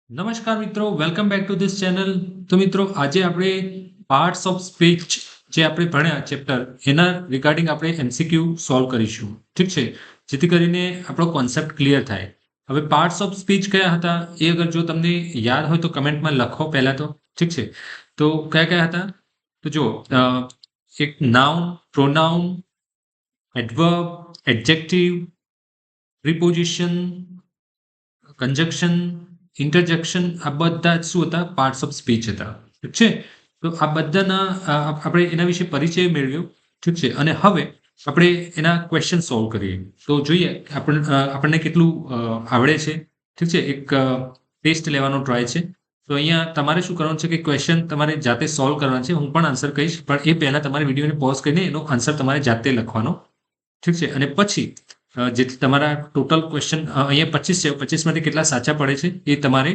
નમસ્કાર મિત્રો, welcome back to this channel. તો મિત્રો, આજે આપણે પાર્ટ્સ ઓફ સ્પીચ જે આપણે ભણ્યા ચેપ્ટર એના રિગાર્ડિંગ આપણે એમસીક્યુ સોલ્વ કરીશું. ઠીક છે, જેથી કરીને આપણો કોન્સેપ્ટ ક્લિયર થાય. હવે પાર્ટ્સ ઓફ સ્પીચ કયા હતા એ અગર જો તમને યાદ હોય તો કમેન્ટમાં લખો પહેલા તો. ઠીક છે, તો કયા કયા હતા? તો જો એક noun, pronoun, adverb, adjective, preposition, conjunction, interjection, આ બધા જ શું હતા? પાર્ટ્સ ઓફ સ્પીચ હતા. ઠીક છે, તો આ બધાના આપણે એના વિશે પરિચય મેળવ્યો. ઠીક છે, અને હવે આપણે એના ક્વેશ્ચન સોલ્વ કરીએ. તો જોઈએ આપણને કેટલું આવડે છે. ઠીક છે, એક ટેસ્ટ લેવાનો ટ્રાય છે. તો અહીંયા તમારે શું કરવાનું છે કે ક્વેશ્ચન તમારે જાતે સોલ્વ કરવાના છે. હું પણ આન્સર કહીશ, પણ એ પહેલા તમારે વિડીયોને પોઝ કરીને એનો આન્સર તમારે જાતે લખવાનો. ઠીક છે, અને પછી જેથી તમારા ટોટલ ક્વેશ્ચન અહીંયા 25 છે, 25માંથી કેટલા સાચા પડે છે એ તમારે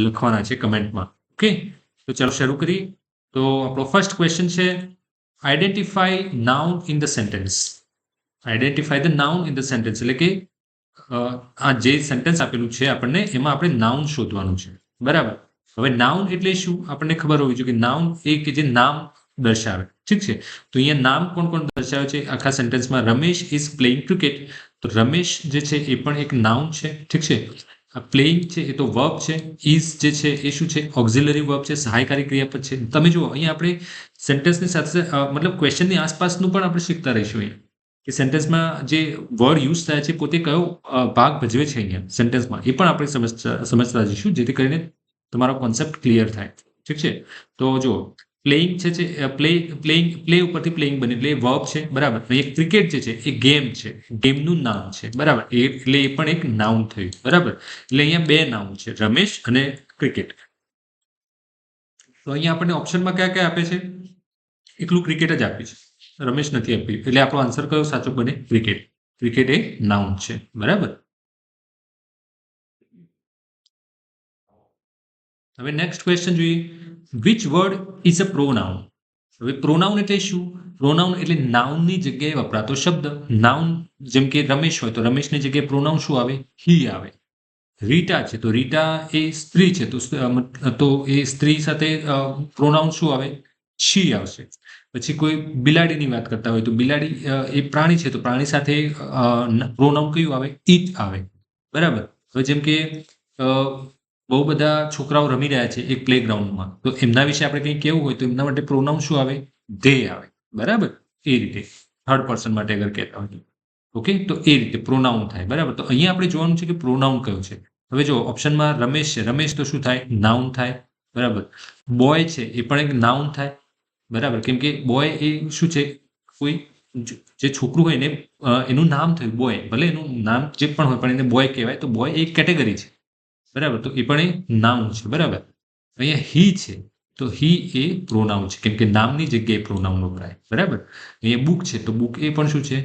લખવાના છે કમેન્ટમાં. ઓકે, તો ચાલો શરૂ કરીએ. તો આપણો ફર્સ્ટ ક્વેશ્ચન છે, identify noun in the sentence. Identify the noun in the sentence એટલે કે આ જે સેન્ટેન્સ આપેલું છે આપણને, એમાં આપણે નાઉન શોધવાનું છે. બરાબર. હવે નાઉન એટલે શું આપણને ખબર હોવી જોઈએ કે નાઉન એ કે જે નામ દર્શાવે. ઠીક છે, તો અહીંયા નામ કોણ કોણ દર્શાવે છે આખા સેન્ટેન્સમાં? Ramesh is playing cricket. તો રમેશ જે છે એ પણ એક નાઉન છે. ઠીક છે, આ પ્લેઇંગ છે એ તો વર્બ છે. ઇઝ જે છે એ શું છે? ઓક્ઝિલરી વર્બ છે, સહાયકારી ક્રિયાપદ છે. તમે જુઓ અહીંયા આપણે સેન્ટેન્સની સાથે મતલબ ક્વેશ્ચનની આસપાસનું પણ આપણે શીખતા રહીશું. અહીંયા કે સેન્ટેન્સમાં જે વર્ડ યુઝ થાય છે પોતે કયો ભાગ ભજવે છે અહીંયા સેન્ટેન્સમાં, એ પણ આપણે સમજતા જઈશું, જેથી કરીને તમારો કોન્સેપ્ટ ક્લિયર થાય. ઠીક છે, તો જો પ્લેઇંગ છે પ્લે ઉપરથી પ્લેઇંગ બને એટલે એ વર્બ છે. બરાબર. અહીંયા ક્રિકેટ જે છે એ ગેમ છે, ગેમનું નામ છે. બરાબર, એટલે એ પણ એક નાઉન થયું. બરાબર, એટલે અહીંયા બે નાઉન છે, રમેશ અને ક્રિકેટ. તો અહીંયા આપણને ઓપ્શનમાં કયા કયા આપે છે? એકલું ક્રિકેટ જ આપ્યું છે, રમેશ નથી આપ્યું. એટલે આપણો આન્સર કયો સાચો બને? ક્રિકેટ. ક્રિકેટ એ નાઉન છે. બરાબર. હવે નેક્સ્ટ ક્વેશ્ચન જોઈએ, which word is a pronoun. હવે પ્રોનાઉન એટલે શું? પ્રોનાઉન એટલે નાઉનની જગ્યાએ વપરાતો શબ્દ. નાઉન જેમ કે રમેશ હોય તો રમેશની જગ્યાએ પ્રોનાઉન શું આવે? હી આવે. રીટા છે તો રીટા એ સ્ત્રી છે, તો એ સ્ત્રી સાથે પ્રોનાઉન શું આવે? શી આવશે. પછી કોઈ બિલાડીની વાત કરતા હોય તો બિલાડી એ પ્રાણી છે, તો પ્રાણી સાથે પ્રોનાઉન કયું આવે? ઈટ આવે. બરાબર. હવે જેમ કે બહુ બધા છોકરાઓ રમી રહ્યા છે એક પ્લેગ્રાઉન્ડમાં, તો એમના વિશે આપણે કંઈ કેવું હોય તો એમના માટે પ્રોનાઉન શું આવે? ધે આવે. બરાબર, એ રીતે થર્ડ પર્સન માટે અગર કહેતા હોય તો. ઓકે, તો એ રીતે પ્રોનાઉન થાય. બરાબર, તો અહીંયા આપણે જોવાનું છે કે પ્રોનાઉન કયો છે. હવે જો ઓપ્શનમાં રમેશ છે, રમેશ તો શું થાય? નાઉન થાય. બરાબર. બોય છે એ પણ એક નાઉન થાય. બરાબર, કેમ કે બોય એ શું છે? કોઈ જે છોકરું હોય ને એનું નામ થયું બોય, ભલે એનું નામ જે પણ હોય પણ એને બોય કહેવાય, તો બોય એક કેટેગરી છે. બરાબર, તો એ પણ એ નાઉન છે. બરાબર. અહીંયા હી છે તો હી એ પ્રોનાઉન છે, કેમ કે નામની જગ્યાએ પ્રોનાઉન વપરાય. બરાબર. અહીંયા બુક છે તો બુક એ પણ શું છે?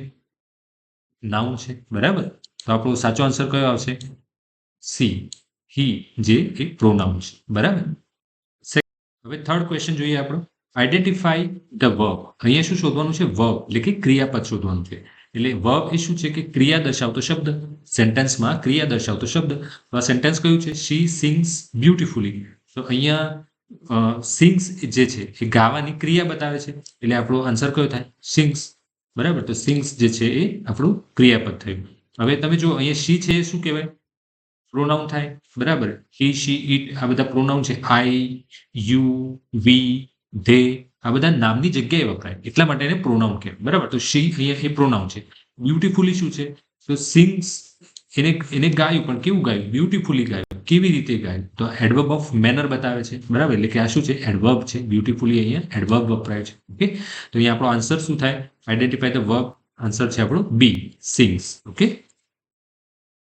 નાઉન છે. બરાબર, તો આપણો સાચો આન્સર કયો આવશે? સી, હી જે એ પ્રોનાઉન છે. બરાબર. હવે થર્ડ ક્વેશ્ચન જોઈએ આપણો, આઈડેન્ટિફાઈ ધ વર્બ. અહીંયા શું શોધવાનું છે? વર્બ એટલે કે ક્રિયાપદ શોધવાનું છે. એટલે વર્બ એ શું છે? કે ક્રિયા દર્શાવતો શબ્દ. સેન્ટેન્સમાં ક્રિયા દર્શાવતો શબ્દ. તો આ સેન્ટેન્સ કયું છે? શી સિંગ્સ બ્યુટીફુલી. તો અહીંયા સિંગ્સ જે છે એ ગાવાની ક્રિયા બતાવે છે, એટલે આપણો આન્સર કયો થાય? સિંગ્સ. બરાબર, તો સિંગ્સ જે છે એ આપણું ક્રિયાપદ થયું. હવે તમે જો અહીંયા શી છે એ શું કહેવાય? પ્રોનાઉન થાય. બરાબર, હી, શી, ઇટ આ બધા પ્રોનાઉન છે. આઈ, યુ, વી, ધે આ બધા નામની જગ્યાએ વપરાય, એટલા માટે એને પ્રોનાઉન કહેવાય. બરાબર, તો શી અહીંયા એ પ્રોનાઉન છે. બ્યુટીફુલી શું છે? તો સિંગ્સ એને ગાયું, પણ કેવું ગાયું? બ્યુટીફુલી ગાયું. કેવી રીતે ગાયું? તો એડવર્બ ઓફ મેનર બતાવે છે. બરાબર, એટલે કે આ શું છે? એડવર્બ છે. બ્યુટીફુલી અહીંયા એડવર્બ વપરાય છે. ઓકે, તો અહીંયા આપણો આન્સર શું થાય? Identify the verb. આન્સર છે આપણો બી, સિંગ્સ. ઓકે,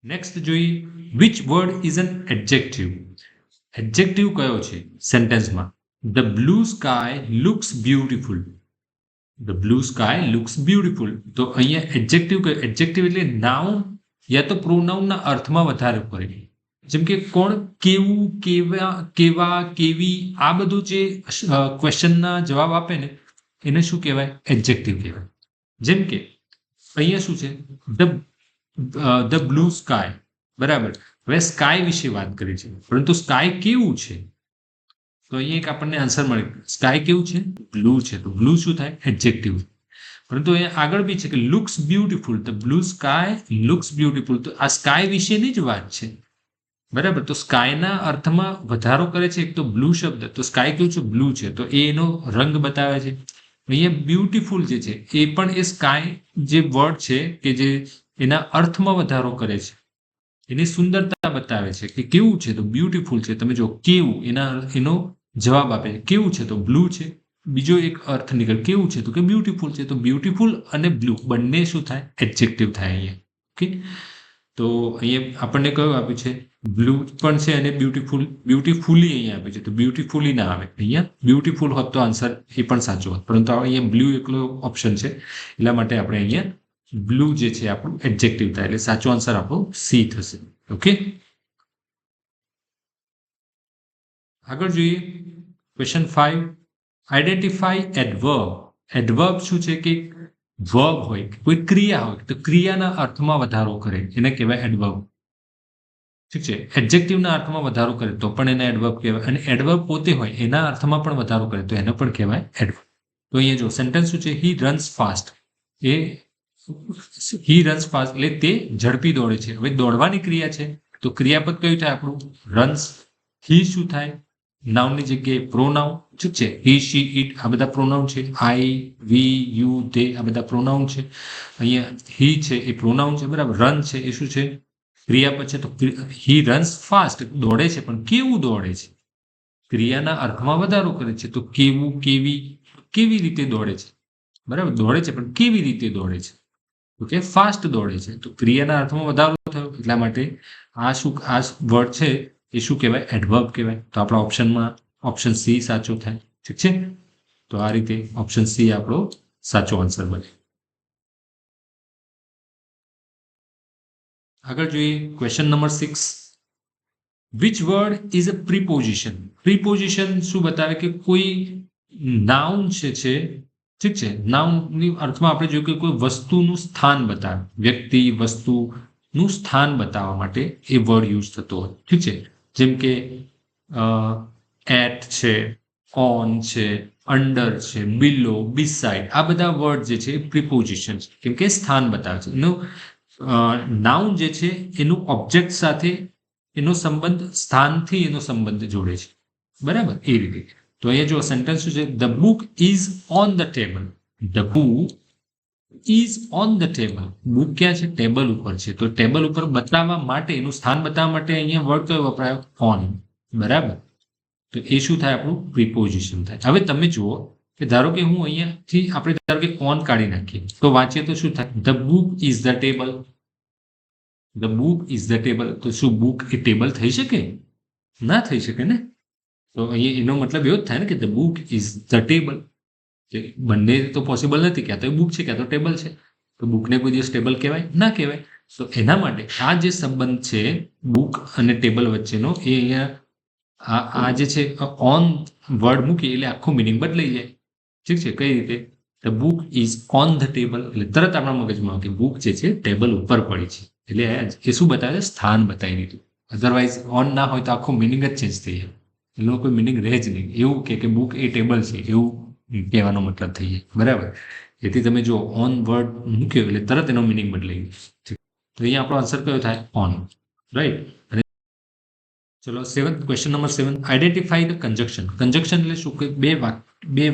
નેક્સ્ટ જોઈએ, which word is an adjective. Adjective કયો છે સેન્ટેન્સમાં? The blue sky looks beautiful. The blue sky looks beautiful. તો અહીંયા એડજેક્ટિવ કયો? એડજેક્ટિવ એટલે નાઉન યા તો પ્રોનાઉનના અર્થમાં વધારે પડે. જેમ કે કોણ, કેવું, કેવા, કેવા, કેવી આ બધું જે ક્વેશ્ચનના જવાબ આપે ને એને શું કહેવાય? એડજેક્ટિવ કહેવાય. જેમ કે અહીંયા શું છે? The blue sky. બરાબર, હવે સ્કાય વિશે વાત કરી છે, પરંતુ સ્કાય કેવું છે? તો અહીંયા એક આપણને આન્સર મળે, સ્કાય કેવું છે? બ્લુ છે. તો બ્લુ શું થાય? એડજેક્ટિવ. પરંતુ અહીંયા આગળ બી છે કે લુક્સ બ્યુટીફુલ, તો બ્લુ સ્કાય લુક્સ બ્યુટીફુલ, તો આ સ્કાય વિશેની જ વાત છે. બરાબર. તો સ્કાયના અર્થમાં વધારો કરે છે એક તો બ્લુ શબ્દ. તો સ્કાય કેવું છે? બ્લુ છે. તો એ એનો રંગ બતાવે છે. અહીંયા બ્યુટીફુલ જે છે એ પણ એ સ્કાય જે વર્ડ છે કે જે એના અર્થમાં વધારો કરે છે, એની સુંદરતા બતાવે છે કે કેવું છે? તો બ્યુટીફુલ છે. તમે જો કેવું એનો જવાબ આપે છે. કેવું છે? તો બ્લુ છે. બીજો એક અર્થ નીકળે કેવું છે? તો કે બ્યુટીફુલ છે. તો બ્યુટીફુલ અને બ્લુ બંને શું થાય? એડજેક્ટિવ થાય અહીંયા. ઓકે. તો અહીંયા આપણને કયું આપ્યું છે? બ્લુ પણ છે અને બ્યુટીફુલી અહીંયા આપ્યું છે. તો બ્યુટીફુલી ના આવે, અહીંયા બ્યુટીફુલ હોત તો આન્સર એ પણ સાચો હોત, પરંતુ અહીંયા બ્લુ એકલો ઓપ્શન છે, એટલા માટે આપણે અહીંયા બ્લુ જે છે આપણું એડજેક્ટિવ થાય, એટલે સાચો આન્સર આપણો સી થશે. ઓકે. આગળ જોઈએ ક્વેશ્ચન 5. Identify adverb. એડવર્બ શું છે? કે વર્બ હોય, કોઈ ક્રિયા હોય, તો ક્રિયાના અર્થમાં વધારો કરે એને કહેવાય એડવર્બ. ઠીક છે. એડજેક્ટિવના અર્થમાં વધારો કરે તો પણ એને એડવર્બ કહેવાય, અને એડવર્બ પોતે હોય એના અર્થમાં પણ વધારો કરે તો એને પણ કહેવાય એડવર્બ. તો અહીંયા જો સેન્ટેન્સ શું છે? હી રન્સ ફાસ્ટ. હી રન્સ ફાસ્ટ એટલે તે ઝડપી દોડે છે. હવે દોડવાની ક્રિયા છે તો ક્રિયાપદ કયું થાય આપણું? રન્સ. હી શું થાય? નાઉનની જગ્યાએ પ્રોનાઉન. ઠીક છે. હી, શી, ઇટ આ બધા પ્રોનાઉન છે. આઈ, વી, યુ, ધે આ બધા પ્રોનાઉન છે. અહીંયા હી છે એ પ્રોનાઉન છે. બરાબર. રન છે એ શું છે? ક્રિયાપદ છે. તો હી રન્સ ફાસ્ટ દોડે છે, પણ કેવું દોડે છે? ક્રિયાના અર્થમાં વધારો કરે છે. તો કેવું, કેવી રીતે દોડે છે? બરાબર. દોડે છે પણ કેવી રીતે દોડે છે? તો કે ફાસ્ટ દોડે છે. તો ક્રિયાના અર્થમાં વધારો થયો, એટલા માટે આ વર્ડ છે એ શું કહેવાય? એડવર્બ કહેવાય. તો આપણા ઓપ્શનમાં ઓપ્શન સી સાચો થાય. ઠીક છે. તો આ રીતે ઓપ્શન સી આપણો સાચો આન્સર બને. આગળ જોઈએ question number 6. Which word is a preposition. Preposition શું બતાવે? કે કોઈ નાઉન છે, ઠીક છે, નાઉનની અર્થમાં આપણે જોયું કે કોઈ વસ્તુનું સ્થાન બતાવે, વ્યક્તિ વસ્તુનું સ્થાન બતાવવા માટે એ વર્ડ યુઝ થતો હોય. ઠીક છે. જેમ કે એટ છે, ઓન છે, અંડર છે, બિલો, બિસાઇડ આ બધા વર્ડ જે છે એ પ્રીપોઝિશન છે, કેમ કે સ્થાન બતાવે છે. એનું નાઉન જે છે એનું ઓબ્જેક્ટ સાથે એનો સંબંધ, સ્થાનથી એનો સંબંધ જોડે છે. બરાબર. એ રીતે તો અહીંયા જો સેન્ટેન્સ શું છે? The book is on the table. The book is on the table. Book ક્યાં છે? ટેબલ ઉપર છે. તો ટેબલ ઉપર બતાવવા માટે, એનું સ્થાન બતાવવા માટે અહીંયા વર્ડ કયો વપરાયો? ઓન. બરાબર. તો એ શું થાય? આપણું પ્રીપોઝિશન થાય. હવે તમે જુઓ કે ધારો કે હું અહીંયાથી આપણે ધારો કે ઓન કાઢી નાખીએ તો વાંચીએ તો શું થાય? The book is the table. The book is the table. તો શું બુક એ ટેબલ થઈ શકે? ના થઈ શકે ને. તો અહીંયા એનો મતલબ એવો જ થાય ને કે the book is the table. બંને તો પોસિબલ નથી, ક્યાં તો બુક છે ક્યાં તો ટેબલ છે. તો બુકને કોઈ દિવસ ટેબલ કહેવાય? ના કહેવાય. તો એના માટે આ જે સંબંધ છે બુક અને ટેબલ વચ્ચેનો, એ અહીંયા આ જે છે ઓન વર્ડ મૂકી એટલે આખો મિનિંગ બદલાઈ જાય. ઠીક છે. કઈ રીતે? The book is on the table એટલે તરત આપણા મગજમાં કે બુક જે છે ટેબલ ઉપર પડી છે. એટલે એ શું બતાવે? સ્થાન બતાવી દીધું. અધરવાઇઝ ઓન ના હોય તો આખો મિનિંગ જ ચેન્જ થઈ જાય. એનો કોઈ મિનિંગ રહે જ નહીં. એવું કે બુક એ ટેબલ છે એવું કહેવાનો મતલબ થઈ જાય. બરાબર. જેથી તમે જો ઓન વર્ડ મૂક્યો એટલે તરત એનો મિનિંગ બદલાઈ ગયો. તો અહીંયા આપણો આન્સર કયો થાય? ઓન. રાઈટ. અને ચલો question number 7. Identify the conjunction. Conjunction એટલે શું? કે બે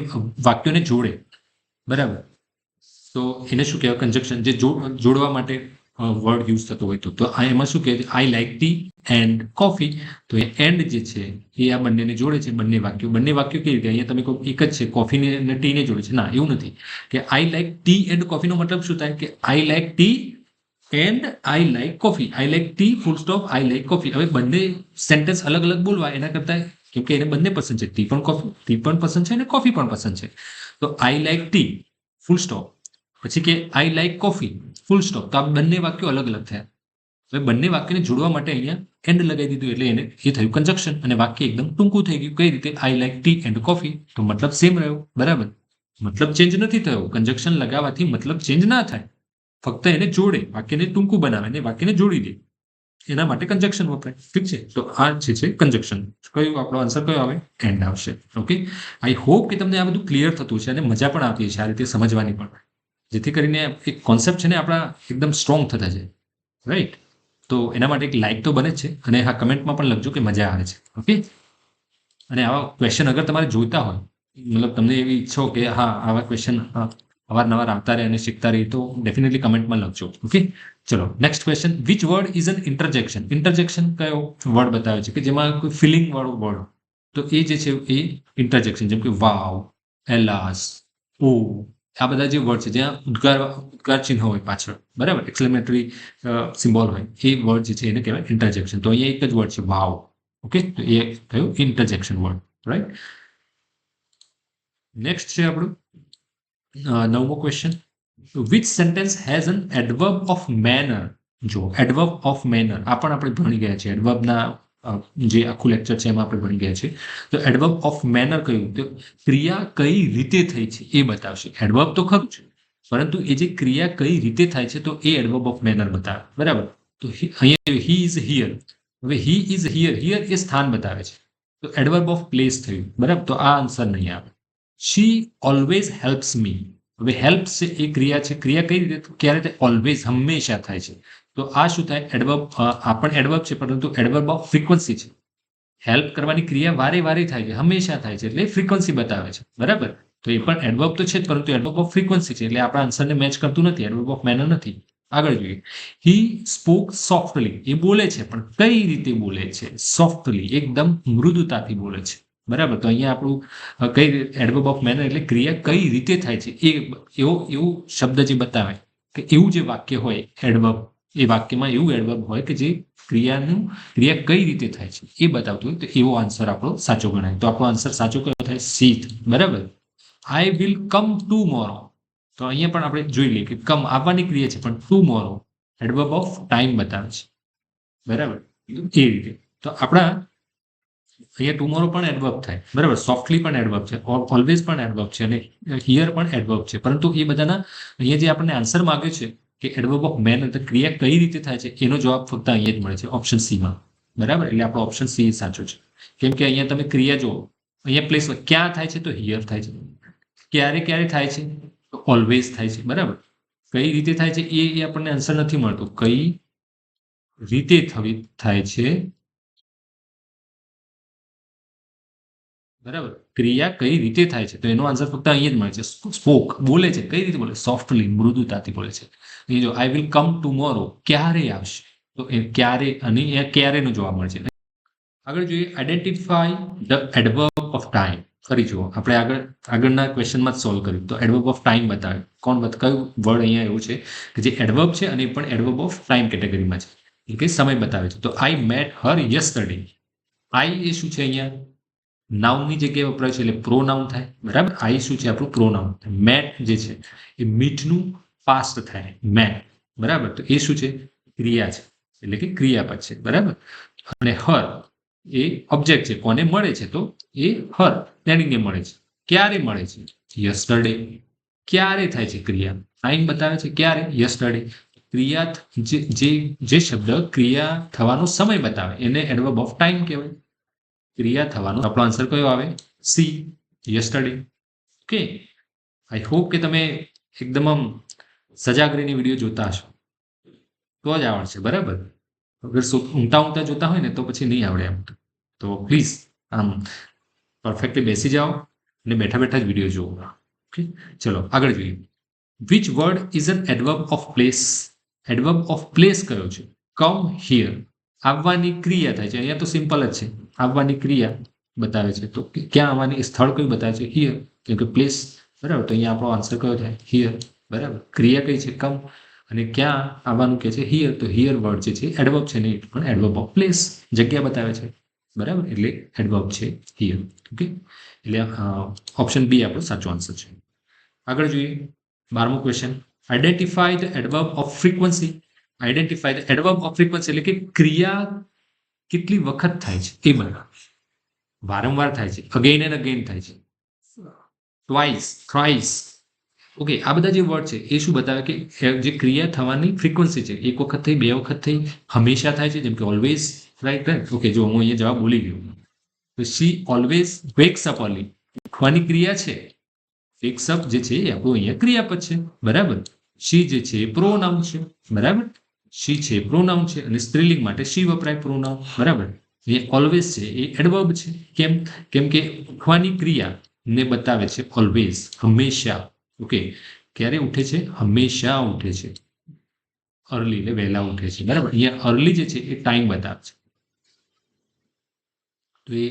વાક્યોને જોડે. બરાબર. તો એને શું કહેવાય? કન્જક્શન. જે જોડવા માટે વર્ડ યુઝ થતો હોય તો એમાં શું કહે? I like T and coffee. તો એ એન્ડ જે છે એ આ બંનેને જોડે છે. બંને વાક્યો કેવી રીતે? અહીંયા તમે કહો એક જ છે, કોફીને અને ટીને જોડે છે. ના, એવું નથી. કે આઈ લાઈક ટી એન્ડ કોફીનો મતલબ શું થાય? કે I like T and I like coffee. I like T full stop I like coffee. હવે બંને સેન્ટેન્સ અલગ અલગ બોલવા એના કરતા, કેમ કે એને બંને પસંદ છે, ટી પણ પસંદ છે અને કોફી પણ પસંદ છે. તો I like T full stop, પછી કે I like coffee full stop. તો આ બંને વાક્યો અલગ અલગ થયા. હવે બંને વાક્યને જોડવા માટે અહીંયા એન્ડ લગાવી દીધું એટલે એને એ થયું કન્જક્શન, અને વાક્ય એકદમ ટૂંકું થઈ ગયું. કઈ રીતે? I like T and coffee. તો મતલબ સેમ રહ્યો. બરાબર. મતલબ ચેન્જ નથી થયો. કન્જક્શન લગાવવાથી મતલબ ચેન્જ ના થાય, ફક્ત એને જોડે, વાક્યને ટૂંકું બનાવે ને વાક્યને જોડી દે. એના માટે કન્જક્શન વપરાય. ઠીક છે, તો આ જે છે કન્જક્શન. કયું આપણો આન્સર કયો આવે? એન્ડ આવશે. ઓકે, આઈ હોપ કે તમને આ બધું ક્લિયર થતું છે અને મજા પણ આવતી છે આ રીતે સમજવાની પણ, જેથી કરીને એક કોન્સેપ્ટ છે ને આપણા એકદમ સ્ટ્રોંગ થતા જાય. રાઈટ, તો એના માટે એક લાઇક તો બને જ છે, અને હા કમેન્ટમાં પણ લખજો કે મજા આવે છે. ઓકે, અને આવા ક્વેશ્ચન અગર તમારે જોઈતા હોય, મતલબ તમને એવી ઈચ્છો કે હા આવા ક્વેશ્ચન અવારનવાર આવતા રહે અને શીખતા રહે, તો ડેફિનેટલી કમેન્ટમાં લખજો. ઓકે, ચલો next question. Which word is an interjection? Interjection કયો વર્ડ બતાવે છે કે જેમાં કોઈ ફિલિંગ વાળો વર્ડ, તો એ જે છે એ ઇન્ટરજેક્શન. જેમ કે વાવ, એલાસ, ઓ, આ બધા જે વર્ડ છે જ્યાં ઉદ્ગાર ચિહ્ન હોય પાછળ, બરાબર, એક્સક્લેમેટરી સિમ્બોલ હોય, એ વર્ડ જે છે એને કહેવાય ઇન્ટરજેક્શન. તો અહીંયા એક જ વર્ડ છે વાવ. ઓકે, તો એ થયું ઇન્ટરજેક્શન વર્ડ. રાઈટ, નેક્સ્ટ છે આપણું નવમો question. Which sentence has an adverb of manner? જો એડવર્બ ઓફ મેનર આ પણ આપણે ભણી ગયા છે, એડવર્બના જે આખું લેક્ચર છે એમાં આપણે ભણી ગયા છે. તો એડવર્બ ઓફ મેનર કયું? તો ક્રિયા કઈ રીતે થઈ છે એ બતાવશે. એડવર્બ તો ખરું છે, પરંતુ એ જે ક્રિયા કઈ રીતે થાય છે તો એ એડવર્બ ઓફ મેનર બતાવે. બરાબર, તો અહીંયા હી ઇઝ હિયર. હવે હી ઇઝ હિયર, હિયર એ સ્થાન બતાવે છે, તો એડવર્બ ઓફ પ્લેસ થયું. બરાબર, તો આ આન્સર નહીં આવે. શી ઓલવેઝ હેલ્પ્સ મી. હવે હેલ્પ છે એ ક્રિયા છે, ક્રિયા કઈ રીતે? ક્યારે તે ઓલવેઝ હંમેશા થાય છે, તો આ શું થાય? એડવર્બ. આ પણ એડવર્બ છે, પરંતુ એડવર્બ ઓફ ફ્રીક્વન્સી છે. હેલ્પ કરવાની ક્રિયા વારે વારે થાય છે, હંમેશા થાય છે, એટલે ફ્રીક્વન્સી બતાવે છે. બરાબર, તો એ પણ એડવર્બ તો છે જ, પરંતુ એડવર્બ ઓફ ફ્રીક્વન્સી છે, એટલે આપણા આન્સરને મેચ કરતું નથી, એડવર્બ ઓફ મેનર નથી. આગળ જોઈએ. હી સ્પોક સોફ્ટલી. એ બોલે છે, પણ કઈ રીતે બોલે છે? સોફ્ટલી, એકદમ મૃદુતાથી બોલે છે. બરાબર, તો અહીંયા આપણું કઈ એડવર્બ ઓફ મેનર એટલે ક્રિયા કઈ રીતે થાય છે એ એવું શબ્દ જે બતાવે કે એવું જે વાક્ય હોય એડવર્બ, એ વાક્યમાં એવું એડવર્બ હોય કે જે ક્રિયા કઈ રીતે થાય છે એ બતાવતું હોય, તો એવો આન્સર આપણો સાચો ગણાય. તો આપણો આન્સર સાચો કયો થાય? સી. બરાબર, આઈ વિલ કમ ટુમોરો. તો અહીંયા પણ આપણે જોઈ લઈએ કે કમ આવવાની ક્રિયા છે, પણ ટુમોરો એડવર્બ ઓફ ટાઈમ બતાવે છે. બરાબર, એ રીતે તો આપણા અહીંયા ટુમોરો પણ એડવર્બ થાય. બરાબર, સોફ્ટલી પણ એડવર્બ છે, ઓલવેઝ પણ એડવર્બ છે, અને હિયર પણ એડવર્બ છે. પરંતુ એ બધાના અહીંયા જે આપણને આન્સર માંગ્યો છે કે એડવર્બ ઓફ મેનર, તો ક્રિયા કઈ રીતે થાય છે એનો જવાબ ફક્ત અહીંયા જ મળે છે, ઓપ્શન સીમાં. બરાબર, એટલે આપણો ઓપ્શન સી સાચો છે. કેમ કે અહીંયા તમે ક્રિયા જુઓ, અહીંયા પ્લેસ ક્યાં થાય છે? તો હિયર થાય છે. ક્યારે ક્યારે થાય છે? તો ઓલવેઝ થાય છે. બરાબર, કઈ રીતે થાય છે એ આપણને આન્સર નથી મળતો. કઈ રીતે થાય છે, બરાબર, ક્રિયા કઈ રીતે થાય છે, તો એનો આન્સર ફક્ત અહીંયા જ મળે છે. સ્પોક, બોલે છે, કઈ રીતે બોલે? સોફ્ટલી, મૃદુતાથી બોલે છે. અહીં જો આઈ વિલ કમ ટુમોરો, ક્યારે આવશે? તો એ ક્યારે, અને અહીંયા ક્યારેનો જવાબ મળે છે. આગળ જોઈએ. Identify the adverb of time. ફરી જુઓ, આપણે આગળના ક્વેશ્ચનમાં જ સોલ્વ કર્યું. તો એડવર્બ ઓફ ટાઈમ બતાવે. કયું વર્ડ અહીંયા એવું છે કે જે એડવર્બ છે અને એ પણ એડવર્બ ઓફ ટાઈમ કેટેગરીમાં છે, એ કે સમય બતાવે છે. તો આઈ મેટ હર યસ્ટરડે. આઈ એ શું છે? અહીંયા નાઉનની જગ્યાએ વપરાય છે, એટલે પ્રોનાઉન થાય. બરાબર, આઈ શું છે? આપણું પ્રોનાઉન. મેટ જે છે એ મીટનું પાસ્ટ થાય, મેટ. બરાબર, તો એ શું છે? ક્રિયા છે, એટલે કે ક્રિયાપદ છે. બરાબર, અને હર એ ઓબ્જેક્ટ છે. કોને મળે છે? તો એ હર, તેણીને મળે છે. ક્યારે મળે છે? યસ્ટરડે. ક્યારે થાય છે ક્રિયા? ટાઈમ બતાવે છે, ક્યારે? યસ્ટરડે. ક્રિયા જે શબ્દ ક્રિયા થવાનો સમય બતાવે એને એડવર્બ ઓફ ટાઈમ કહેવાય. ક્રિયા થવાનો આપણો આન્સર કયો આવે? C, yesterday. Okay, I hope કે તમે એકદમ આમ સજાગ રહીને વિડીયો જોતા હશો, તો જ આવડશે. બરાબર, અગર ઊંઘતા જોતા હોય ને તો પછી નહીં આવડે એમ. તો પ્લીઝ આમ પરફેક્ટલી બેસી જાઓ અને બેઠા બેઠા જ વિડીયો જુઓ. ઓકે, ચલો આગળ જોઈએ. Which word is an adverb of place? Adverb of place કયો છે? Come here. આવવાની ક્રિયા થાય છે. અહીંયા તો સિમ્પલ જ છે, આવવાની ક્રિયા બતાવે છે. તો ક્યાં આવવાની? સ્થળ કયું બતાવે છે? હિયર. કેમ કે પ્લેસ. બરાબર, તો અહીંયા આપણો આન્સર કયો થાય? હિયર. બરાબર, ક્રિયા કઈ છે? કમ. અને ક્યાં આવવાનું કે છે? હિયર. તો હિયર વર્ડ જે છે એડવર્બ છે, નહીં પણ એડવર્બ ઓફ પ્લેસ, જગ્યા બતાવે છે. બરાબર, એટલે એડવર્બ છે હિયર. ઓકે, એટલે ઓપ્શન બી આપણો સાચો આન્સર છે. આગળ જોઈએ. 12મો question. Identify the adverb of frequency. Identify the adverb of frequency એટલે કે ક્રિયા કેટલી વખત થાય છે એ બતાવો. વારંવાર થાય છે, અગેન એન્ડ અગેન થાય છે, ટ્વાઇસ, થ્રાઇસ, ઓકે, આ બધા જે વર્ડ છે એ શું બતાવે કે જે ક્રિયા થવાની ફ્રીક્વન્સી છે, એક વખત થઈ, બે વખત થઈ, હંમેશા થાય છે, જેમ કે ઓલવેઝ, રાઈટ રાઈટ. ઓકે, જો હું અહીંયા જવાબ બોલી ગયો, તો શી ઓલવેઝ વેક્સ અપ અર્લી, ઉઠવાની ક્રિયા છે, વેક્સ અપ જે છે એ આપણું અહીંયા ક્રિયાપદ છે, બરાબર. શી જે છે એ પ્રોનાઉન છે, બરાબર. શી છે પ્રોનાઉન છે અને સ્ત્રીલિંગ માટે શી વપરાય પ્રોનાઉન, બરાબર. એ ઓલવેઝ છે એ એડવર્બ છે. કેમ કે ઉઠવાની ક્રિયા ને બતાવે છે ઓલવેઝ, હંમેશા. ઓકે, ક્યારે ઉઠે છે? હંમેશા ઉઠે છે. અર્લી એટલે વહેલા ઉઠે છે, બરાબર. અહીંયા અર્લી જે છે એ ટાઈમ બતાવે છે, તો એ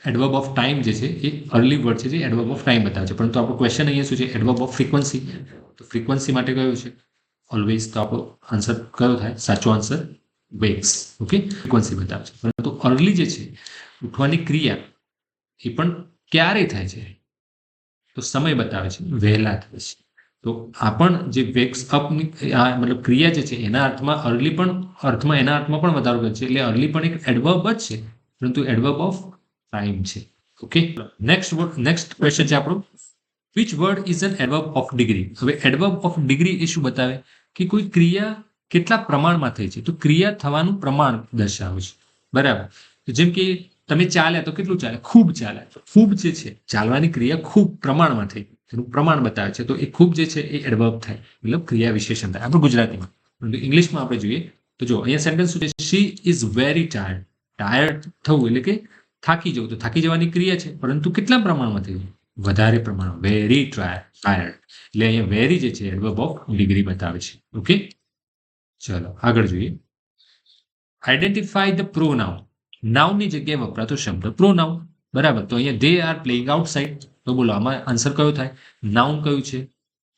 એડવર્બ ઓફ ટાઈમ જે છે એ અર્લી વર્ડ છે જે એડવર્બ ઓફ ટાઈમ બતાવે છે. પરંતુ આપણો ક્વેશ્ચન અહીંયા શું છે? Adverb of frequency. તો ફ્રીક્વન્સી માટે કયો છે? ઓલવેઝ. તો આપણો આન્સર કયો થાય? સાચો આન્સર વેક્સ. ઓકે, ફ્રીક્વન્સી બતાવે છે. પરંતુ અર્લી જે છે ઉઠવાની ક્રિયા એ પણ ક્યારે થાય છે? તો સમય બતાવે છે, વહેલા થાય છે. તો આ પણ જે વેક્સ અપની મતલબ ક્રિયા જે છે એના અર્થમાં અર્લી પણ એના અર્થમાં પણ વધારો કરે છે. એટલે અર્લી પણ એક એડવર્બ જ છે, પરંતુ એડવર્બ ઓફ ટાઈમ છે. ઓકે, નેક્સ્ટ ક્વેશ્ચન છે આપણો, which word is an adverb of degree. હવે એડવર્બ ઓફ ડિગ્રી એ શું બતાવે કે કોઈ ક્રિયા કેટલા પ્રમાણમાં થઈ છે, તો ક્રિયા થવાનું પ્રમાણ દર્શાવે છે, બરાબર. જેમ કે તમે ચાલ્યા તો કેટલું ચાલે? ખૂબ ચાલ્યા. ખૂબ જે છે ચાલવાની ક્રિયા ખૂબ પ્રમાણમાં થઈ, એનું પ્રમાણ બતાવે છે, તો એ ખૂબ જે છે એ એડવર્બ થાય, મતલબ ક્રિયા વિશેષણ થાય આપણે ગુજરાતીમાં. પરંતુ ઇંગ્લિશમાં આપણે જોઈએ તો જો અહીંયા સેન્ટેન્સ શું છે? She is very tired. Tired થવું એટલે કે થાકી જવું, તો થાકી જવાની ક્રિયા છે, પરંતુ કેટલા પ્રમાણમાં થઈ? વધારે પ્રમાણમાં, વેરી ટાયર્ડ. એટલે અહીંયા વેરી જે છે એડવર્બ ઓફ ડિગ્રી બતાવે છે. ઓકે, ચલો આગળ જોઈએ. Identify the pronoun. નાઉનની જગ્યાએ વપરાતો શબ્દ પ્રોનાઉન, બરાબર. તો અહીંયા દે આર પ્લેઇંગ આઉટસાઇડ. તો બોલો આમાં આન્સર કયો થાય? નાઉન કયું છે?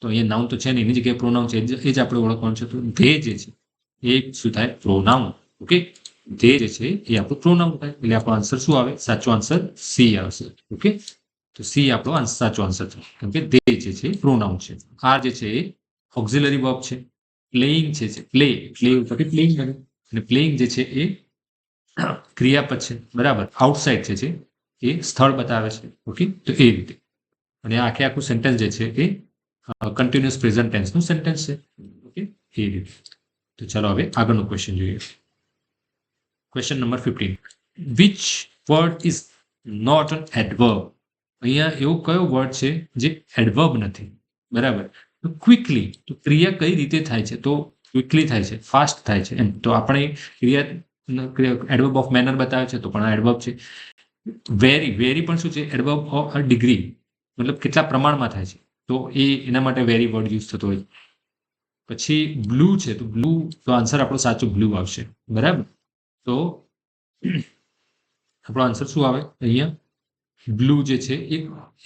તો અહીંયા નાઉન તો છે ને, એની જગ્યાએ પ્રોનાઉન છે, એ જ આપણે ઓળખવાનું છે. તો ધે જે છે એ શું થાય? પ્રોનાઉન. ઓકે, ધે જે છે એ આપણું પ્રોનાઉન થાય. એટલે આપણો આન્સર શું આવે? સાચો આન્સર સી આવશે. ઓકે, તો સી આપણો સાચો આન્સર છે, કેમ કે ધે જે છે પ્રોનાઉન છે. આ જે છે એ ઓક્ઝિલરી વર્બ છે. પ્લેઇંગ છે, પ્લે ઉપરથી પ્લેઇંગ બને, અને પ્લેઇંગ જે છે એ ક્રિયાપદ છે, બરાબર. આઉટસાઇડ જે છે એ સ્થળ બતાવે છે. ઓકે, તો એ રીતે. અને આખું સેન્ટેન્સ જે છે એ કન્ટિન્યુઅસ પ્રેઝન્ટ ટેન્સનું સેન્ટેન્સ છે. ઓકે, એ રીતે. તો ચલો હવે આગળનો ક્વેશ્ચન જોઈએ. Question number 15. Which word is not an adverb. અહીંયા એવો કયો વર્ડ છે જે એડવર્બ નથી, બરાબર. તો ક્વિકલી, તો ક્રિયા કઈ રીતે થાય છે? તો ક્વિકલી થાય છે, ફાસ્ટ થાય છે એમ. તો આપણે ક્રિયા એડવર્બ ઓફ મેનર બતાવે છે, તો પણ આ એડવર્બ છે. વેરી પણ શું છે? એડવર્બ ઓફ ડિગ્રી, મતલબ કેટલા પ્રમાણમાં થાય છે, તો એના માટે વેરી વર્ડ યુઝ થતો હોય. પછી બ્લુ છે, તો બ્લુ, તો આન્સર આપણો સાચો બ્લુ આવશે, બરાબર. તો આપણો આન્સર શું આવે અહીંયા? બ્લુ જે છે એ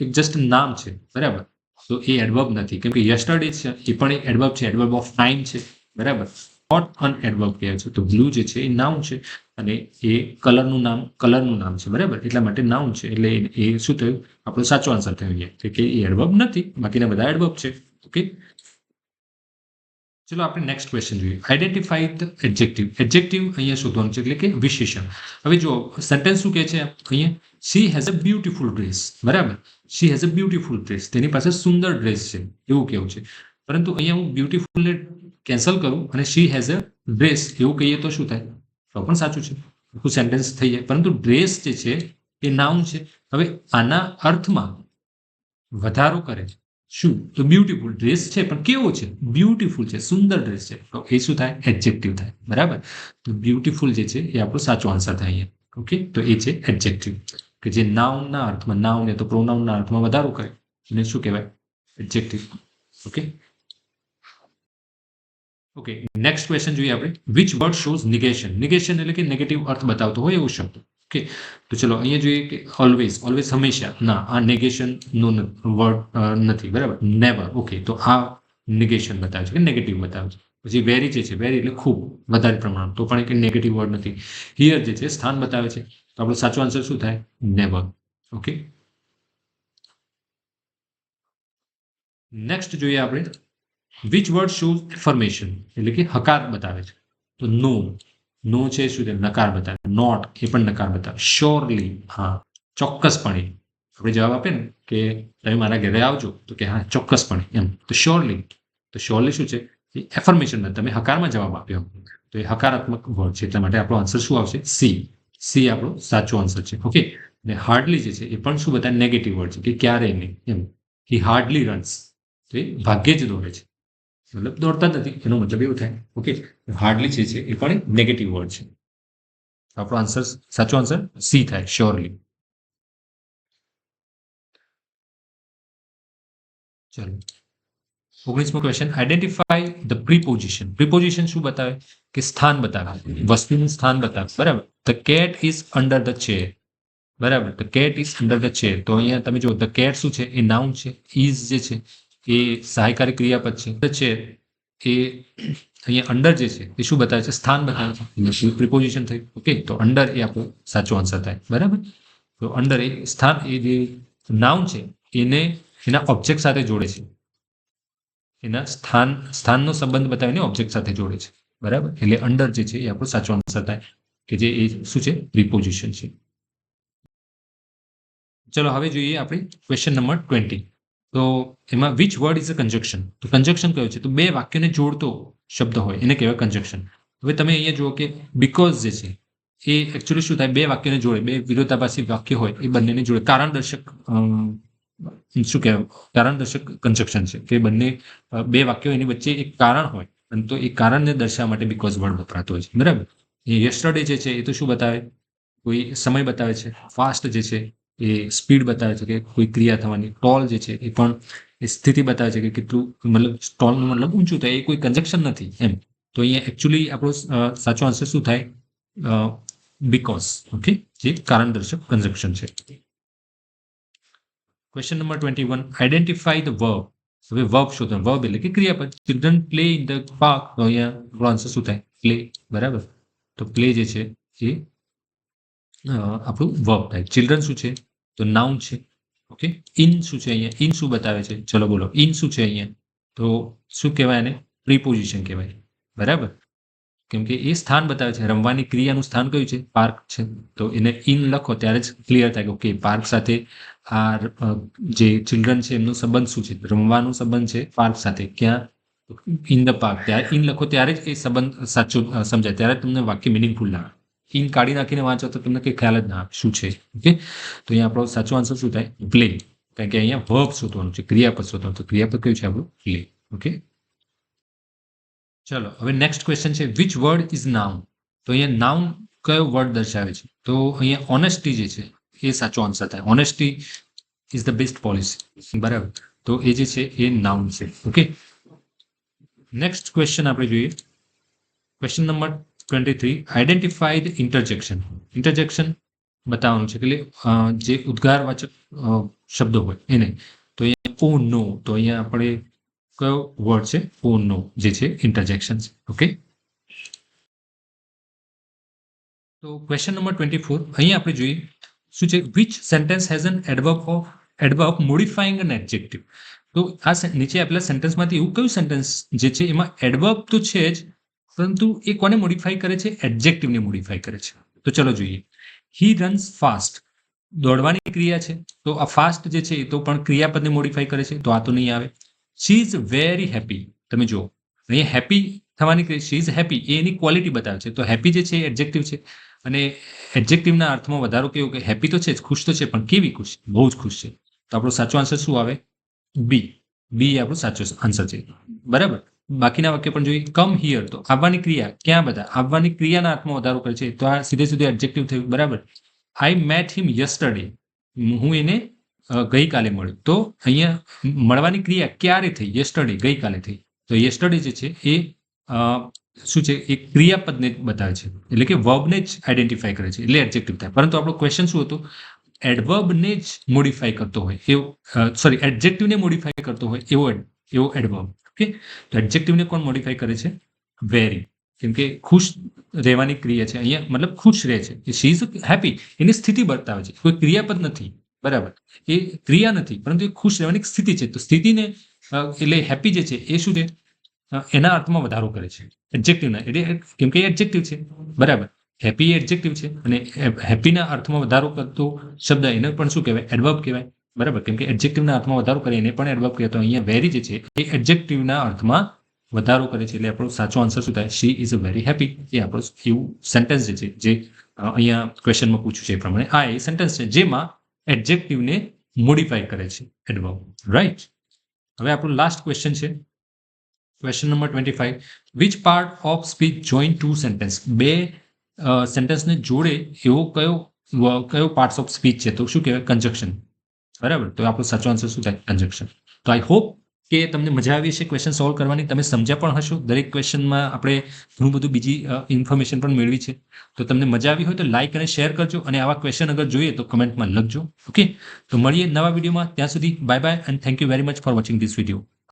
એક જસ્ટ નામ છે, બરાબર. તો એ એડવર્બ નથી, કેમ કે યસ્ટરડે છે એ પણ એક એડવર્બ છે, એડવર્બ ઓફ ટાઈમ છે, બરાબર. નોટ અન એડવર્બ કહેવાય છે. તો બ્લુ જે છે એ નાઉન છે, અને એ કલરનું નામ છે, બરાબર. એટલા માટે નાઉન છે, એટલે એ શું થયું? આપણો સાચો આન્સર થયો અહીંયા, કે એ એડવર્બ નથી, બાકીના બધા એડવર્બ છે. ઓકે, ચલો આપણે નેક્સ્ટ ક્વેશ્ચન જોઈએ. Identify the adjective. એડજેક્ટિવ અહીંયા શોધવાનું છે, એટલે કે વિશેષણ. હવે જો સેન્ટેન્સ શું કહે છે અહીંયા? She has a beautiful dress, બરાબર. She has a beautiful dress, તેની પાસે સુંદર ડ્રેસ છે, એવું કેવું છે. પરંતુ અહીંયા હું બ્યુટીફુલને કેન્સલ કરું અને શી હેઝ અ ડ્રેસ એવું કહીએ તો શું થાય? તો પણ સાચું છે, આખું સેન્ટેન્સ થઈ જાય. પરંતુ ડ્રેસ જે છે એ નાઉન છે. હવે આના અર્થમાં વધારો કરે છે શું? તો બ્યુટીફુલ ડ્રેસ છે, પણ કેવો છે? બ્યુટીફુલ છે, સુંદર ડ્રેસ છે, તો એ શું થાય? એડજેક્ટિવ થાય, બરાબર. તો બ્યુટીફુલ જે છે એ આપણો સાચો આન્સર થાય અહીંયા. ઓકે, તો એ છે એડજેક્ટિવ, કે જે નાઉનના અર્થમાં, નાઉન ને તો પ્રોનાઉનના અર્થમાં વધારો કરે, એને શું કહેવાય? Adjective. Okay, okay, next question જોઈએ આપણે. Which word shows negation. Negation એટલે કે નેગેટિવ અર્થ બતાવતો હોય એવો શબ્દ. ઓકે, તો ચલો અહીંયા જોઈએ કે ઓલવેઝ, હંમેશા. ના, આ નેગેશન નો વર્ડ નથી, બરાબર. નેવર. ઓકે, તો આ નિગેશન બતાવે છે, કે નેગેટિવ બતાવે છે. પછી વેરી જે છે, વેરી એટલે ખૂબ, વધારે પ્રમાણ, તો પણ એક નેગેટિવ વર્ડ નથી. હિયર જે છે સ્થાન બતાવે છે, તો આપણો સાચો આન્સર શું થાય? નેવર. ઓકે, નેક્સ્ટ જોઈએ આપણે. વિચ વર્ડ શોઝ એફર્મેશન, એટલે કે હકાર બતાવે છે. તો નો છે શું છે? નકાર બતાવે. નોટ, એ પણ નકાર બતાવે. શ્યોરલી, હા, ચોક્કસપણે. આપણે જવાબ આપીએ ને કે તમે મારા ઘરે આવજો તો કે હા ચોક્કસપણે એમ. તો શ્યોરલી શું છે એ એફર્મેશન, તમે હકારમાં જવાબ આપ્યો તો એ હકારાત્મક વર્ડ છે. એટલા માટે આપણો આન્સર શું આવશે? સી આપણો સાચો આન્સર છે. ઓકે. અને હાર્ડલી જે છે એ પણ શું બતાવે? નેગેટિવ વર્ડ છે કે ક્યારેય નહીં એમ. હી હાર્ડલી રન્સ, તો એ ભાગ્યે જ દોડે છે, મતલબ દોડતા જ નથી, એનો મતલબ એવું થાય. ઓકે. હાર્ડલી જે છે એ પણ નેગેટિવ વર્ડ છે. આપણો આન્સર, સાચો આન્સર સી થાય, શ્યોરલી. ચલો 19મો question, identify the preposition. Preposition શું બતાવે? કે સ્થાન બતાવે, વસ્તુનું સ્થાન બતાવે. બરાબર. The cat is under the chair. બરાબર. The cat is under the chair. તો અહીંયા તમે જો ધ કેટ શું છે? એ નાઉન છે. ઇઝ જે છે એ સહાયકારી ક્રિયાપદ છે. ધ ચેર એ અહીંયા અંડર જે છે એ શું બતાવે છે? સ્થાન બતાવે છે. પ્રિપોઝિશન થયું. ઓકે. તો અંડર એ આપણો સાચો આન્સર થાય. બરાબર. તો અંડર એ સ્થાન, એ જે નાઉન છે એને એના ઓબ્જેક્ટ સાથે જોડે છે, એના સ્થાનનો સંબંધ બતાવીને ઓબ્જેક્ટ સાથે જોડે છે. બરાબર. એટલે અંડર જે છે એ આપણો સાચો આન્સર થાય, કે જે એ શું છે? પ્રિપોઝિશન છે. ચલો હવે જોઈએ આપણે ક્વેશ્ચન નંબર 20. તો એમાં which word is a conjunction. તો કન્જક્શન કયો છે? તો બે વાક્યને જોડતો શબ્દ હોય એને કહેવાય કન્જક્શન. હવે તમે અહીંયા જુઓ કે બીકોઝ જે છે એ એકચ્યુઅલી શું થાય? બે વાક્યને જોડે, બે વિરોધાભાસી વાક્ય હોય એ બંનેને જોડે. કારણદર્શક શું કહેવાય? કારણદર્શક કન્જક્શન છે કે બંને બે વાક્યો એની વચ્ચે એક કારણ હોય, અને તો એ કારણને દર્શાવવા માટે બીકોઝ વર્ડ વપરાતો હોય છે. બરાબર. એ યસ્ટરડે જે છે એ તો શું બતાવે? કોઈ સમય બતાવે છે. ફાસ્ટ જે છે એ સ્પીડ બતાવે છે કે કોઈ ક્રિયા થવાની. ટોલ જે છે એ પણ એ સ્થિતિ બતાવે છે કે કેટલું, મતલબ ટોલનું મતલબ ઊંચું થાય. એ કોઈ કન્જક્શન નથી એમ. તો અહીંયા એકચ્યુઅલી આપણો સાચો આન્સર શું થાય? બીકોઝ. ઓકે. જે કારણદર્શક કન્જક્શન છે. Question number 21, identify the verb. હવે વર્બ શોધો. વર્બ એટલે કે ક્રિયાપદ. Children play in the park. તો અહીંયા આપણો આન્સર શું થાય? પ્લે. બરાબર. તો પ્લે જે છે એ આપણું વર્બ થાય. ચિલ્ડ્રન શું છે? તો નાઉન છે. ઓકે. ઇન શું છે અહીંયા? ઇન શું બતાવે છે? ચલો બોલો. ઇન શું છે અહીંયા? તો શું કહેવાય એને? પ્રીપોઝિશન કહેવાય. બરાબર. કેમ કે એ સ્થાન બતાવે છે. રમવાની ક્રિયાનું સ્થાન કયું છે? પાર્ક છે. તો એને ઇન લખો ત્યારે જ ક્લિયર થાય કે ઓકે, પાર્ક સાથે આ જે ચિલ્ડ્રન છે એમનો સંબંધ શું છે? રમવાનો સંબંધ છે પાર્ક સાથે. ક્યાં? In the park. ત્યારે ઇન લખો ત્યારે જ એ સંબંધ સાચો સમજાય, ત્યારે તમને વાક્ય મિનિંગફુલ લાગે. ઇન કાઢી નાખીને વાંચો તો તમને કંઈ ખ્યાલ જ ના આવે શું છે. ઓકે. તો અહીંયા આપણો સાચો આન્સર શું થાય? પ્લે. કારણ કે અહીંયા વર્બ શોધવાનું છે, ક્રિયાપદ શોધવાનું. તો ક્રિયાપદ કયું છે આપણું? પ્લે. ઓકે. ચલો હવે નેક્સ્ટ ક્વેશ્ચન છે, વિચ વર્ડ ઇઝ નાઉન. તો અહીંયા નાઉન કયો વર્ડ દર્શાવે છે? તો અહીંયા ઓનેસ્ટી જે છે એ સાચો આન્સર થાય. Honesty is the best policy. બરાબર. તો એ જે છે એ નાઉન છે. ઓકે. નેક્સ્ટ ક્વેશ્ચન આપણે જોઈએ. Question number 23, identify the interjection. Interjection બતાવવાનું છે એટલે જે ઉદ્ગારવાચક શબ્દો હોય એને. તો અહીંયા ઓ નો. તો અહીંયા આપણે કયો વર્ડ છે? ઓ નો જે છે ઇન્ટરજેક્શન છે. ઓકે. તો ક્વેશ્ચન નંબર 24, અહીંયા આપણે જોઈએ શું છે? Which sentence has an adverb modifying an adjective. તો આ નીચે આપેલા સેન્ટેન્સમાંથી એવું કયું સેન્ટેન્સ જે છે એમાં એડવર્બ તો છે જ, પરંતુ એ કોને મોડિફાઈ કરે છે? એડજેક્ટિવને મોડિફાઈ કરે છે. તો ચલો જોઈએ. હી રન્સ ફાસ્ટ. દોડવાની ક્રિયા છે, તો આ ફાસ્ટ જે છે એ તો પણ ક્રિયાપદને મોડિફાઈ કરે છે, તો આ તો નહીં આવે. She is very happy. તમે જુઓ અહીંયા હેપી થવાની ક્રિયા, શી ઇઝ હેપી એ એની ક્વોલિટી બતાવે છે. તો હેપી જે છે એ એડજેક્ટિવ છે, અને એડજેક્ટિવના અર્થમાં વધારો કેવો કે હેપી તો છે જ, ખુશ તો છે, પણ કેવી ખુશ? બહુ જ ખુશ છે. તો આપણો સાચો આન્સર શું આવે? બી. બી આપણો સાચો આન્સર છે. બરાબર. બાકીના વાક્ય પણ જોઈએ. Come here. તો આવવાની ક્રિયા ક્યાં? બધા આવવાની ક્રિયાના અર્થમાં વધારો કરે છે, તો આ સીધે સીધું એડજેક્ટિવ થયું. બરાબર. I met him yesterday. હું એને ગઈકાલે મળ્યો. તો અહીંયા મળવાની ક્રિયા ક્યારે થઈ? યસ્ટરડે, ગઈકાલે થઈ. તો યસ્ટરડે જે છે એ શું છે? એ ક્રિયાપદને બતાવે છે, એટલે કે વર્બને જ આઈડેન્ટિફાઈ કરે છે, એટલે એડજેક્ટિવ થાય. પરંતુ આપણો ક્વેશ્ચન શું હતો? એડવર્બને જ મોડિફાઈ કરતો હોય એવો, સોરી, એડજેક્ટિવને મોડિફાઈ કરતો હોય એવો એડવર્બ. ઓકે. તો એડજેક્ટિવને કોણ મોડિફાઈ કરે છે? વેરી. કેમ કે ખુશ રહેવાની ક્રિયા છે અહીંયા, મતલબ ખુશ રહે છે. શી ઇઝ હેપી એની સ્થિતિ બતાવે છે, કોઈ ક્રિયાપદ નથી. બરાબર. એ ક્રિયા નથી, પરંતુ એ ખુશ રહેવાની સ્થિતિ છે. તો સ્થિતિને એટલે હેપી જે છે એ શું છે? એના અર્થમાં વધારો કરે છે એડજેક્ટિવના, એટલે કેમ કે એ એડજેક્ટિવ છે. બરાબર. હેપી એડજેક્ટિવ છે અને હેપીના અર્થમાં વધારો કરતો શબ્દ એને પણ શું કહેવાય? એડવર્બ કહેવાય. બરાબર, કેમ કે એડજેક્ટિવના અર્થમાં વધારો કરે એને પણ એડવર્બ કહેવાય. તો અહીંયા વેરી જે છે એ એડજેક્ટિવના અર્થમાં વધારો કરે છે. એટલે આપણો સાચો આન્સર શું થાય? She is very happy. એ આપણો એવું સેન્ટેન્સ જે છે જે અહીંયા ક્વેશ્ચનમાં પૂછ્યું છે એ પ્રમાણે આ એ સેન્ટેન્સ છે જેમાં એડજેક્ટિવને મોડિફાઈ કરે છે એડવર્બ. રાઈટ. હવે આપણું લાસ્ટ ક્વેશ્ચન છે question number 25. Which part of speech join two sentence? બે સેન્ટેન્સને જોડે એવો કયો પાર્ટ્સ ઓફ સ્પીચ છે? તો શું કહેવાય? કન્જક્શન. બરાબર, તો આપણો સાચો આન્સર શું થાય? કન્જક્શન. તો આઈ હોપ કે તમને મજા આવી હશે ક્વેશ્ચન સોલ્વ કરવાની, તમે સમજ્યા પણ હશો. દરેક ક્વેશ્ચનમાં આપણે ઘણું બધું બીજી ઇન્ફોર્મેશન પણ મેળવી છે. તો તમને મજા આવી હોય તો લાઇક અને શેર કરજો, અને આવા ક્વેશ્ચન અગર જોઈએ તો કમેન્ટમાં લખજો. ઓકે, તો મળીએ નવા વિડીયોમાં. ત્યાં સુધી bye bye and thank you very much for watching this video.